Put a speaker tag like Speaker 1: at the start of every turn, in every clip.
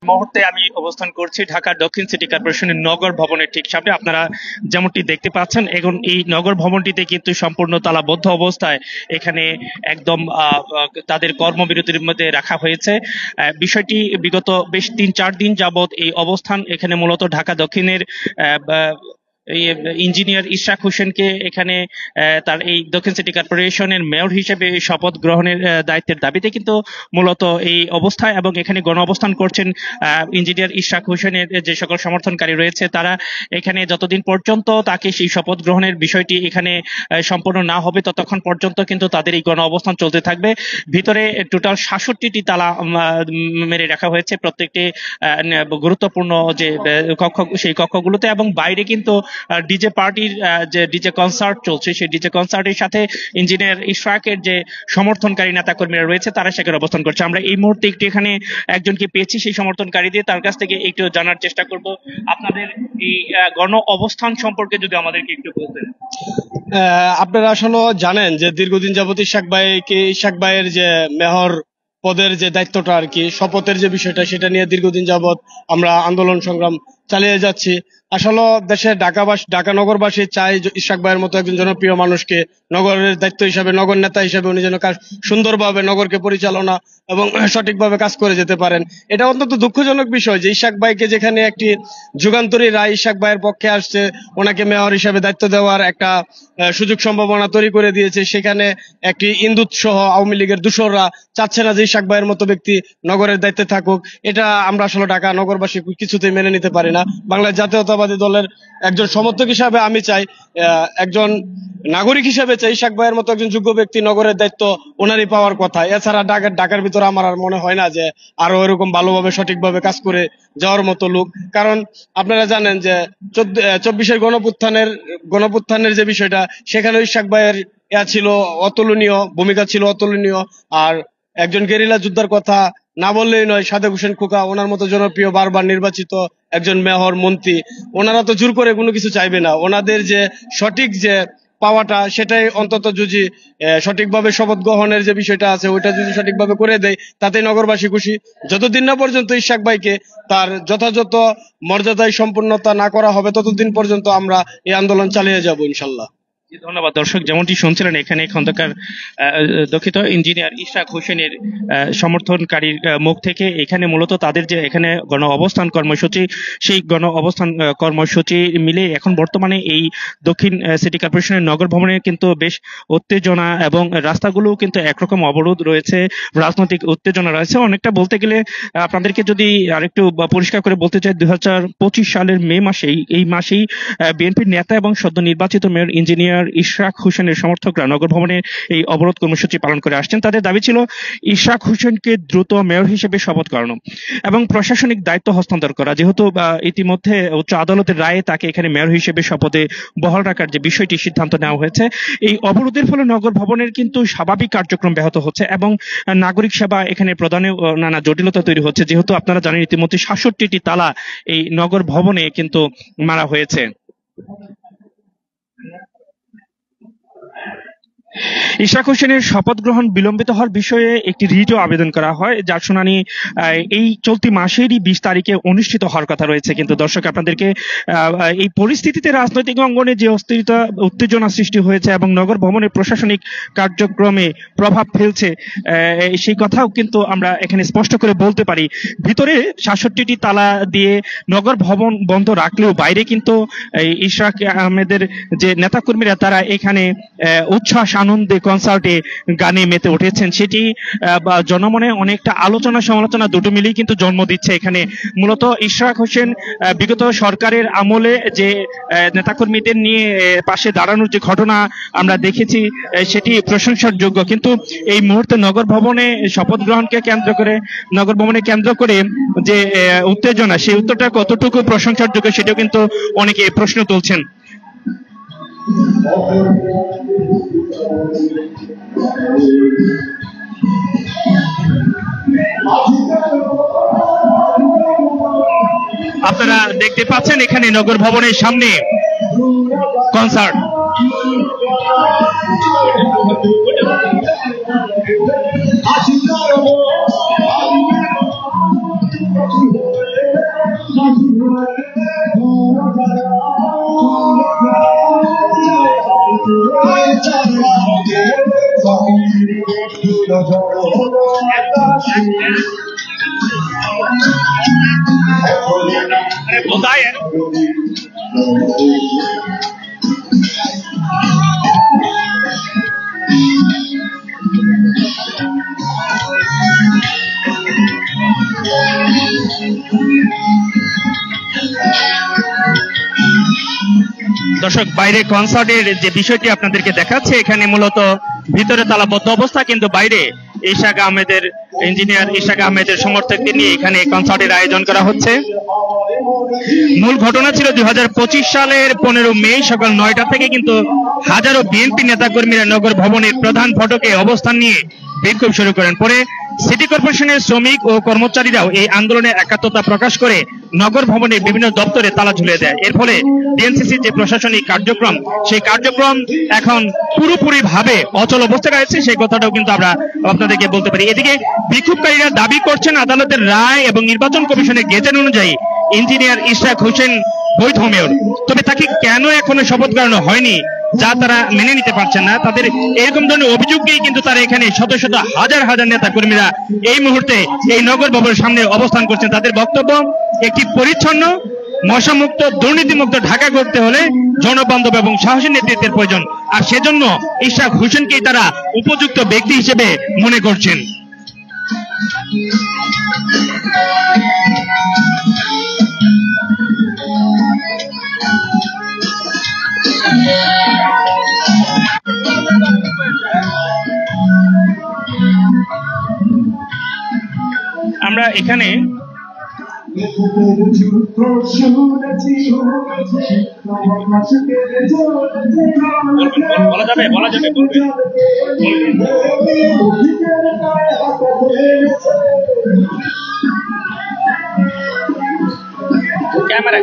Speaker 1: মুহূর্তে আমি অবস্থান করছি ঢাকার দক্ষিণ সিটি কর্পোরেশনের নগর ভবনের ঠিক সামনে। আপনারা যেমনটি দেখতে পাচ্ছেন, এখন এই নগর ভবনটিতে কিন্তু সম্পূর্ণ তালাবদ্ধ অবস্থায় এখানে একদম তাদের কর্মবিরতির মধ্যে রাখা হয়েছে। বিষয়টি বিগত বেশ ৩-৪ দিন যাবৎ এই অবস্থান এখানে মূলত ঢাকা দক্ষিণের ইঞ্জিনিয়ার ইশরাক হোসেনকে এখানে তার এই দক্ষিণ সিটি কর্পোরেশনের মেয়র হিসেবে শপথ গ্রহণের দায়িত্বের দাবিতে কিন্তু মূলত এই অবস্থায়, এবং এখানে গণ অবস্থান করছেন ইঞ্জিনিয়ার ইশরাক হোসেনের যে সকল সমর্থনকারী রয়েছে তারা। এখানে যতদিন পর্যন্ত তাকে সেই শপথ গ্রহণের বিষয়টি এখানে সম্পূর্ণ না হবে ততক্ষণ পর্যন্ত কিন্তু তাদের এই গণ অবস্থান চলতে থাকবে। ভিতরে টোটাল ৬৭টি তালা মেরে রাখা হয়েছে প্রত্যেকটি গুরুত্বপূর্ণ যে কক্ষ, সেই কক্ষগুলোতে, এবং বাইরে কিন্তু ডিজে পার্টির যে ডিজে কনসার্ট চলছে সেই ডিজে কনসার্টের সাথে ইঞ্জিনিয়ার ইশরাকের যে সমর্থনকারী নেতাকর্মীরা রয়েছে তারা সেখানে অবস্থান করছে। আমরা এই মুহূর্তে একটু এখানে একজনকে পেয়েছি সেই সমর্থনকারী দিয়ে, তার কাছ থেকে একটু জানার চেষ্টা করব আপনাদের এই গণ অবস্থান সম্পর্কে যদি আমাদেরকে একটু বলতেন।
Speaker 2: আপনারা আসলে জানেন যে দীর্ঘদিন যাবত ইশাক ভাইয়ের যে মেয়র পদের যে দায়িত্বটা আর কি, শপথের যে বিষয়টা, সেটা নিয়ে দীর্ঘদিন যাবত আমরা আন্দোলন সংগ্রাম চালিয়ে যাচ্ছি। আসলে দেশে ঢাকা নগরবাসী চায় ইশাক ভাইয়ের মতো একজন জনপ্রিয় মানুষকে নগরের দায়িত্ব হিসাবে, নগর নেতা হিসাবে উনি যেন সুন্দরভাবে নগরকে পরিচালনা এবং সঠিকভাবে কাজ করে যেতে পারেন। এটা অত্যন্ত দুঃখজনক বিষয় যে ইশাক ভাইকে যেখানে একটি যুগান্তরী রায় ইশাক ভাইয়ের পক্ষে আসছে, ওনাকে মেয়র হিসেবে দায়িত্ব দেওয়ার একটা সুযোগ সম্ভাবনা তৈরি করে দিয়েছে, সেখানে একটি ইন্দুত সহ আওয়ামী লীগের দূষররা চাচ্ছে না যে ইশাক ভাইয়ের মতো ব্যক্তি নগরের দায়িত্বে থাকুক। এটা আমরা আসলে ঢাকা নগরবাসী কিছুতেই মেনে নিতে পারি না। বাংলাদেশ জাতীয়তাবাদী দলের একজন সমর্থক হিসাবে আমি চাই, একজন নাগরিক হিসেবে চাই ইশাক ভাইয়ের মতো একজন যোগ্য ব্যক্তি নগরের দায়িত্ব ওনারই পাওয়ার কথা। এছাড়া ঢাকার ভিতরে আমার আর মনে হয় না যে আরো এরকম ভালোভাবে সঠিকভাবে কাজ করে যাওয়ার মতো লোক। কারণ আপনারা জানেন যে 24-এর গণপুত্থানের যে বিষয়টা, সেখানে ইশাক ভাইয়ের ছিল অতুলনীয়, ভূমিকা ছিল অতুলনীয়। আর একজন গেরিলা যোদ্ধার কথা না বললেই নয়, সাদেক হোসেন খোকা, ওনার মতো জনপ্রিয়, বারবার নির্বাচিত একজন মেয়র, মন্ত্রী, ওনারা তো জোর করে কোনো কিছু চাইবে না। ওনাদের যে সঠিক যে পাওয়াটা, সেটাই অন্তত যদি সঠিকভাবে শপথ গ্রহণের যে বিষয়টা আছে ওইটা যদি সঠিকভাবে করে দেয় তাতে নগরবাসী খুশি। যতদিন না পর্যন্ত ইশাক ভাইকে তার যথাযথ মর্যাদায় সম্পূর্ণতা না করা হবে ততদিন পর্যন্ত আমরা এই আন্দোলন চালিয়ে যাব ইনশাল্লাহ।
Speaker 1: ধন্যবাদ। দর্শক যেমনটি শুনছিলেন, এখানে খন্দকার দুঃখিত ইঞ্জিনিয়ার ইশরাক হোসেনের সমর্থনকারীর মুখ থেকে এখানে মূলত তাদের যে এখানে গণ অবস্থান কর্মসূচি, সেই গণ অবস্থান কর্মসূচি মিলে এখন বর্তমানে এই দক্ষিণ সিটি কর্পোরেশনের নগর ভবনে কিন্তু বেশ উত্তেজনা, এবং রাস্তাগুলো কিন্তু একরকম অবরোধ রয়েছে, রাজনৈতিক উত্তেজনা রয়েছে অনেকটা। বলতে গেলে আপনাদেরকে যদি আরেকটু পরিষ্কার করে বলতে চাই, 2025 সালের মে মাসেই বিএনপির নেতা এবং সদ্য নির্বাচিত মেয়র ইঞ্জিনিয়ার ইশরাক হোসেনের সমর্থকরা নগর ভবনে এই অবরোধ কর্মসূচি পালন করে আসছেন। তাদের দাবি ছিল ইশরাক হোসেনকে দ্রুত মেয়র হিসেবে শপথ করানো এবং প্রশাসনিক দায়িত্ব হস্তান্তর করা। যেহেতু ইতিমধ্যে উচ্চ আদালতের রায়ে তাকে এখানে মেয়র হিসেবে শপথে বহাল রাখার যে বিষয়টি সিদ্ধান্ত নেওয়া হয়েছে, এই অবরোধের ফলে নগর ভবনের কিন্তু স্বাভাবিক কার্যক্রম ব্যাহত হচ্ছে এবং নাগরিক সেবা এখানে প্রদানে নানা জটিলতা তৈরি হচ্ছে। যেহেতু আপনারা জানেন ইতিমধ্যে ৬৭টি তালা এই নগর ভবনে কিন্তু মারা হয়েছে। ইশরাক হোসেনের শপথ গ্রহণ বিলম্বিত হওয়ার বিষয়ে একটি রিটও আবেদন করা হয়, যার শুনানি এই চলতি মাসেরই 20 তারিখে অনুষ্ঠিত হওয়ার কথা রয়েছে। কিন্তু দর্শক, আপনাদেরকে এই পরিস্থিতিতে রাজনৈতিক অঙ্গনে যে অস্থিরতা, উত্তেজনা সৃষ্টি হয়েছে এবং নগর ভবনের প্রশাসনিক কার্যক্রমে প্রভাব ফেলছে, সেই কথাও কিন্তু আমরা এখানে স্পষ্ট করে বলতে পারি। ভিতরে ৬৭টি তালা দিয়ে নগর ভবন বন্ধ রাখলেও বাইরে কিন্তু ইশরাক আহমেদের যে নেতাকর্মীরা তারা এখানে উচ্ছ্বাস আনন্দে কনসার্টে গানে মেতে উঠেছেন। সেটি জনমনে অনেকটা আলোচনা সমালোচনা দুটো মিলেই কিন্তু জন্ম দিচ্ছে। এখানে মূলত ইশরাক হোসেন বিগত সরকারের আমলে যে নেতাকর্মীদের নিয়ে পাশে দাঁড়ানোর যে ঘটনা আমরা দেখেছি সেটি প্রশংসার যোগ্য। কিন্তু এই মুহূর্তে নগর ভবনে শপথ গ্রহণকে কেন্দ্র করে, নগর ভবনে কেন্দ্র করে যে উত্তেজনা, সেই উত্তরটা কতটুকু প্রশংসার যোগ্য সেটাও কিন্তু অনেকে প্রশ্ন তুলছেন। আপনারা দেখতে পাচ্ছেন এখানে নগর ভবনের সামনে কনসার্ট। দর্শক, বাইরে কনসার্টের যে বিষয়টি আপনাদেরকে দেখাচ্ছে, এখানে মূলত ভিতরে তালাবদ্ধ অবস্থা, কিন্তু বাইরে ইশাক আহমেদের ইঞ্জিনিয়ার ইশাক আহমেদের সমর্থকদের নিয়ে এখানে কনসার্টের আয়োজন করা হচ্ছে। মূল ঘটনা ছিল 2025 সালের 15 মে সকাল 9টা থেকে কিন্তু হাজারো বিএনপি নেতাকর্মীরা নগর ভবনের প্রধান ফটকে অবস্থান নিয়ে বিক্ষোভ শুরু করেন। পরে সিটি কর্পোরেশনের শ্রমিক ও কর্মচারীরাও এই আন্দোলনের একাত্মতা প্রকাশ করে নগর ভবনের বিভিন্ন দপ্তরে তালা ঝুলিয়ে দেয়। এর ফলে ডিএনসিসির যে প্রশাসনিক কার্যক্রম, সেই কার্যক্রম এখন পুরোপুরি ভাবে অচল অবস্থায় রয়েছে, সেই কথাটাও কিন্তু আমরা আপনাদেরকে বলতে পারি। এদিকে বিক্ষোভকারীরা দাবি করছেন আদালতের রায় এবং নির্বাচন কমিশনের গেজেট অনুযায়ী ইঞ্জিনিয়ার ইশরাক হোসেন বৈধ মেয়র, তবে তাকে কেন এখনো শপথ করানো হয়নি যা তারা মেনে নিতে পারছেন না। তাদের এরকম ধরনের অভিযোগকেই কিন্তু তারা এখানে শত শত হাজার হাজার নেতা কর্মীরা এই মুহূর্তে এই নগর ভবনের সামনে অবস্থান করছেন। তাদের বক্তব্য, একটি পরিচ্ছন্ন, মশামুক্ত, দুর্নীতিমুক্ত ঢাকা গড়তে হলে জনবান্ধব এবং সাহসী নেতৃত্বের প্রয়োজন, আর সেজন্য ইশরাক হোসেনকেই তারা উপযুক্ত ব্যক্তি হিসেবে মনে করছেন। আমরা এখানে বলা যাবে ক্যামেরা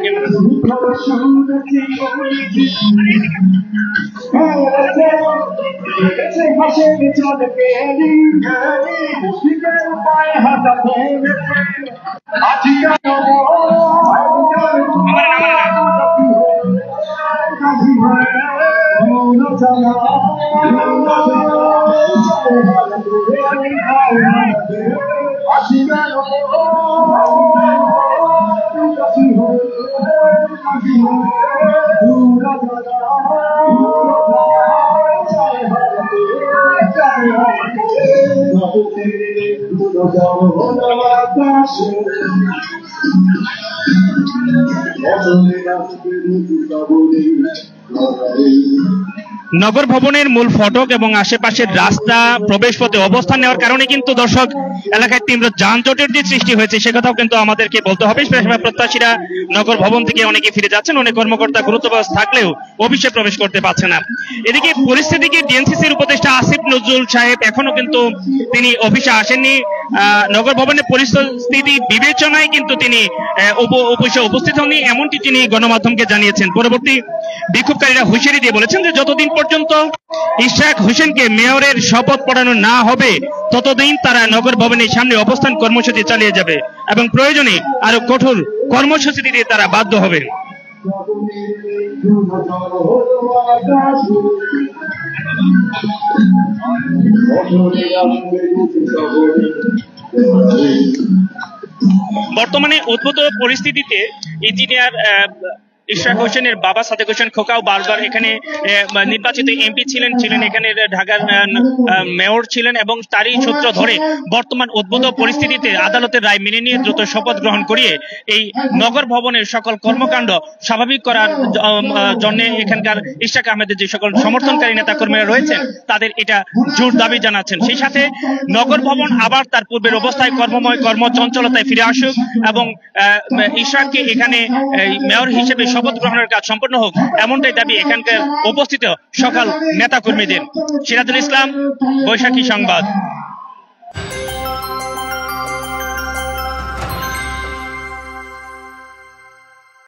Speaker 1: নগর ভবনের মূল ফটক এবং আশেপাশের রাস্তা প্রবেশ পথে অবস্থান নেওয়ার কারণে কিন্তু দর্শক এলাকায় তীব্র যানজটের যে সৃষ্টি হয়েছে সে কথাও কিন্তু আমাদেরকে বলতে হবে। প্রত্যাশীরা নগর ভবন থেকে অনেকে ফিরে যাচ্ছেন, অনেক কর্মকর্তা গুরুত্ববাস থাকলেও অফিসে প্রবেশ করতে পারছে না। এদিকে পরিস্থিতিকে ডিএনসিসির উপদেষ্টা আসিফ নজরুল সাহেব এখনো কিন্তু তিনি অফিসে আসেননি। নগর ভবনের পরিস্থিতি বিবেচনায় কিন্তু তিনি অফিসে উপস্থিত হননি, এমনটি তিনি গণমাধ্যমকে জানিয়েছেন। পরবর্তী বিক্ষোভকারীরা হুঁশিয়ারি দিয়ে বলেছেন যে যতদিন পর্যন্ত ইশরাক হোসেনকে মেয়রের শপথ পড়ানো না হবে ততদিন তারা নগর ভবনের সামনে অবস্থান কর্মসূচি চালিয়ে যাবে এবং প্রয়োজনে আরো কঠোর কর্মসূচি দিতে তারা বাধ্য হবে। বর্তমানে উদ্ভূত পরিস্থিতিতে ইঞ্জিনিয়ার ইশরাক হোসেনের বাবা সাদেক হোসেন খোকাও বারবার এখানে নির্বাচিত এমপি ছিলেন, এখানে ঢাকার মেয়র ছিলেন এবং তারই সূত্র ধরে বর্তমান উদ্ভূত পরিস্থিতিতে আদালতের রায় মেনে নিয়ে দ্রুত শপথ গ্রহণ করিয়ে এই নগর ভবনের সকল কর্মকাণ্ড স্বাভাবিক করার জন্য এখানকার ইশরাক আহমেদের যে সকল সমর্থনকারী নেতা কর্মীরা রয়েছেন তাদের এটা জোর দাবি জানাচ্ছেন। সেই সাথে নগর ভবন আবার তার পূর্বের অবস্থায় কর্মময় কর্মচঞ্চলতায় ফিরে আসুক এবং ইশরাককে এখানে মেয়র হিসেবে শপথ গ্রহণের কাজ সম্পন্ন হোক, এমনটাই দাবি এখানকার উপস্থিত সকল নেতা কর্মীদের। সিরাজুল ইসলাম, বৈশাখী সংবাদ।